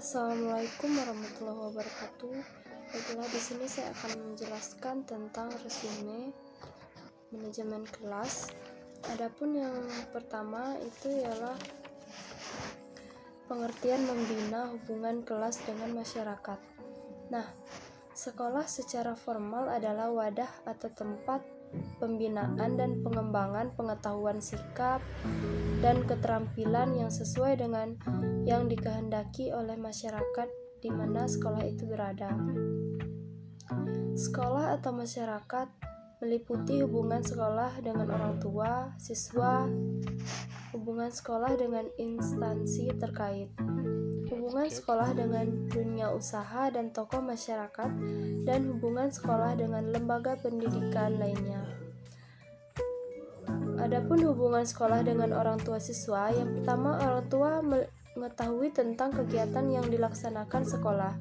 Assalamualaikum warahmatullahi wabarakatuh. Baiklah, di sini saya akan menjelaskan tentang resume manajemen kelas. Adapun yang pertama itu ialah pengertian membina hubungan kelas dengan masyarakat. Nah, sekolah secara formal adalah wadah atau tempat pembinaan dan pengembangan pengetahuan sikap dan keterampilan yang sesuai dengan yang dikehendaki oleh masyarakat di mana sekolah itu berada. Sekolah atau masyarakat meliputi hubungan sekolah dengan orang tua, siswa, hubungan sekolah dengan instansi terkait, hubungan sekolah dengan dunia usaha dan tokoh masyarakat, dan hubungan sekolah dengan lembaga pendidikan lainnya. Adapun hubungan sekolah dengan orang tua siswa, yang pertama, orang tua mengetahui tentang kegiatan yang dilaksanakan sekolah.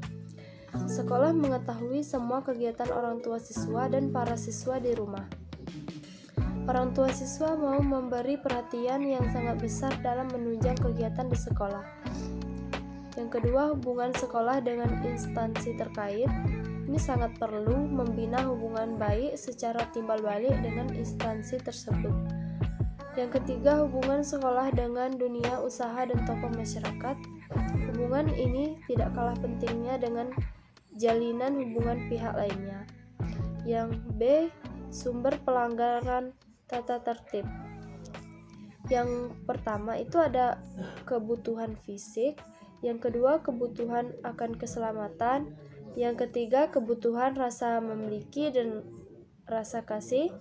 Sekolah mengetahui semua kegiatan orang tua siswa dan para siswa di rumah. Orang tua siswa mau memberi perhatian yang sangat besar dalam menunjang kegiatan di sekolah. Yang kedua, hubungan sekolah dengan instansi terkait. Ini sangat perlu membina hubungan baik secara timbal balik dengan instansi tersebut. Yang ketiga, hubungan sekolah dengan dunia usaha dan tokoh masyarakat. Hubungan ini tidak kalah pentingnya dengan jalinan hubungan pihak lainnya. Yang B, sumber pelanggaran tata tertib. Yang pertama itu ada kebutuhan fisik, yang kedua kebutuhan akan keselamatan, yang ketiga kebutuhan rasa memiliki dan rasa kasih,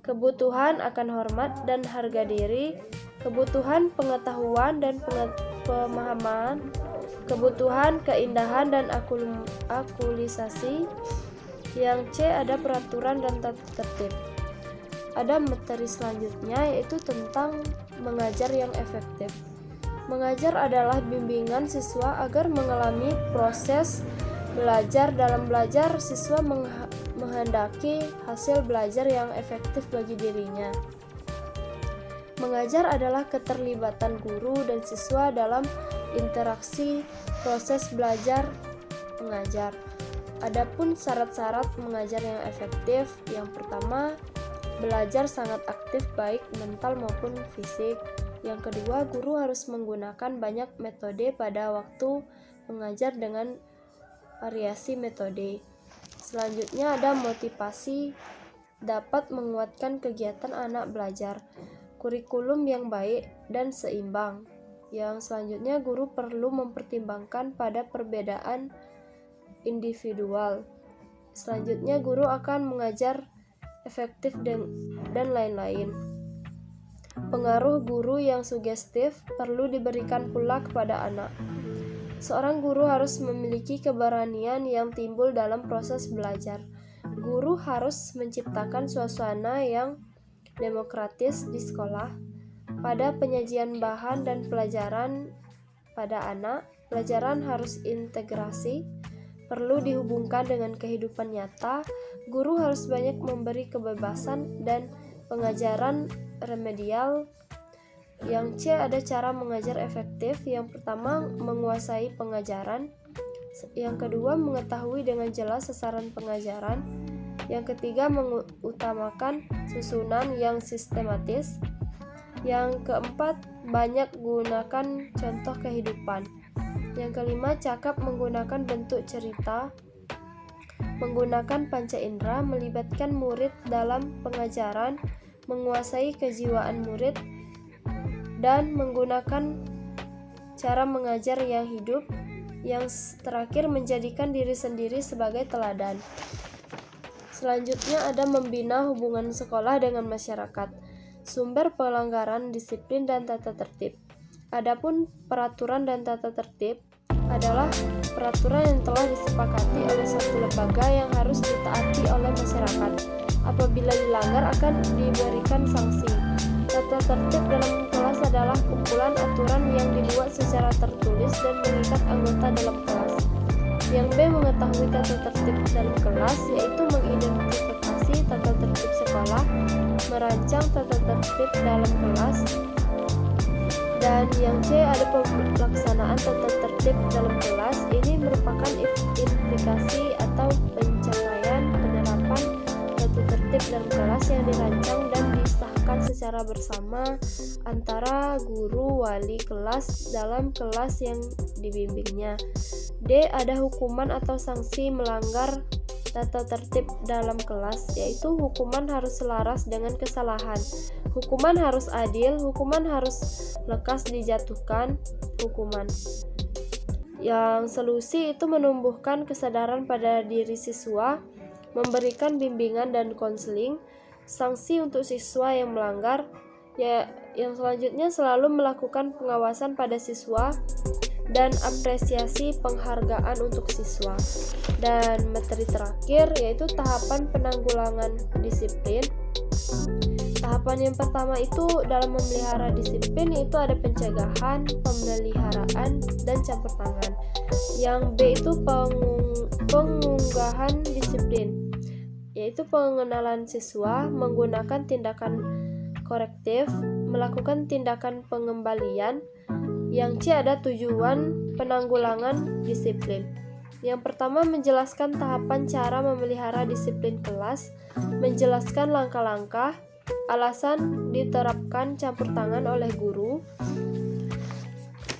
kebutuhan akan hormat dan harga diri, kebutuhan pengetahuan dan pemahaman, kebutuhan keindahan dan akulisasi. Yang C ada peraturan dan tata tertib. Ada materi selanjutnya yaitu tentang mengajar yang efektif. Mengajar adalah bimbingan siswa agar mengalami proses belajar. Dalam belajar, siswa menghendaki hasil belajar yang efektif bagi dirinya. Mengajar adalah keterlibatan guru dan siswa dalam interaksi proses belajar mengajar. Adapun syarat-syarat mengajar yang efektif, yang pertama, belajar sangat aktif baik mental maupun fisik. Yang kedua, guru harus menggunakan banyak metode pada waktu mengajar dengan variasi metode. Selanjutnya ada motivasi, dapat menguatkan kegiatan anak belajar, kurikulum yang baik dan seimbang. Yang selanjutnya, guru perlu mempertimbangkan pada perbedaan individual. Selanjutnya, guru akan mengajar efektif dan lain-lain. Pengaruh guru yang sugestif perlu diberikan pula kepada anak. Seorang guru harus memiliki keberanian yang timbul dalam proses belajar. Guru harus menciptakan suasana yang demokratis di sekolah. Pada penyajian bahan dan pelajaran pada anak, pelajaran harus integrasi, perlu dihubungkan dengan kehidupan nyata. Guru harus banyak memberi kebebasan dan pengajaran remedial. Yang C ada cara mengajar efektif. Yang pertama, menguasai pengajaran. Yang kedua, mengetahui dengan jelas sasaran pengajaran. Yang ketiga, mengutamakan susunan yang sistematis. Yang keempat, banyak gunakan contoh kehidupan. Yang kelima, cakap menggunakan bentuk cerita. Menggunakan panca indera, melibatkan murid dalam pengajaran, menguasai kejiwaan murid, dan menggunakan cara mengajar yang hidup. Yang terakhir, menjadikan diri sendiri sebagai teladan. Selanjutnya ada membina hubungan sekolah dengan masyarakat. Sumber pelanggaran disiplin dan tata tertib. Adapun peraturan dan tata tertib adalah peraturan yang telah disepakati oleh suatu lembaga yang harus ditaati oleh masyarakat. Apabila dilanggar akan diberikan sanksi. Tata tertib dalam kelas adalah kumpulan aturan yang dibuat secara tertulis dan mengikat anggota dalam kelas. Yang B mengetahui tata tertib dalam kelas, yaitu mengidentifikasi tata tertib sekolah, merancang tata tertib dalam kelas. Dan yang C ada pelaksanaan tata tertib tertib dalam kelas ini merupakan implikasi atau pencapaian penerapan tata tertib dalam kelas yang dirancang dan disahkan secara bersama antara guru wali kelas dalam kelas yang dibimbingnya. D. Ada hukuman atau sanksi melanggar tata tertib dalam kelas, yaitu hukuman harus selaras dengan kesalahan. Hukuman harus adil, hukuman harus lekas dijatuhkan hukuman. Yang solusi itu menumbuhkan kesadaran pada diri siswa, memberikan bimbingan dan konseling. Sanksi untuk siswa yang melanggar, yang selanjutnya selalu melakukan pengawasan pada siswa dan apresiasi penghargaan untuk siswa. Dan materi terakhir yaitu tahapan penanggulangan disiplin. Tahapan yang pertama itu dalam memelihara disiplin itu ada pencegahan, pemeliharaan, dan campur tangan. Yang B itu pengunggahan disiplin, yaitu pengenalan siswa, menggunakan tindakan korektif, melakukan tindakan pengembalian. Yang C ada tujuan penanggulangan disiplin. Yang pertama menjelaskan tahapan cara memelihara disiplin kelas, menjelaskan langkah-langkah, alasan diterapkan campur tangan oleh guru,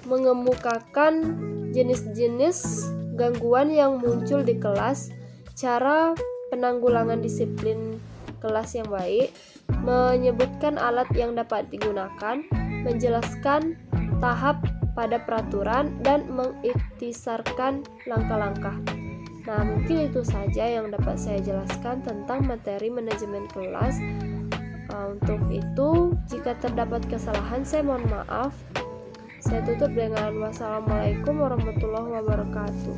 mengemukakan jenis-jenis gangguan yang muncul di kelas, cara penanggulangan disiplin kelas yang baik, menyebutkan alat yang dapat digunakan, menjelaskan tahap pada peraturan, dan mengiktisarkan langkah-langkah. Nah, mungkin itu saja yang dapat saya jelaskan tentang materi manajemen kelas. Untuk itu, jika terdapat kesalahan, saya mohon maaf. Saya tutup dengan wassalamualaikum warahmatullahi wabarakatuh.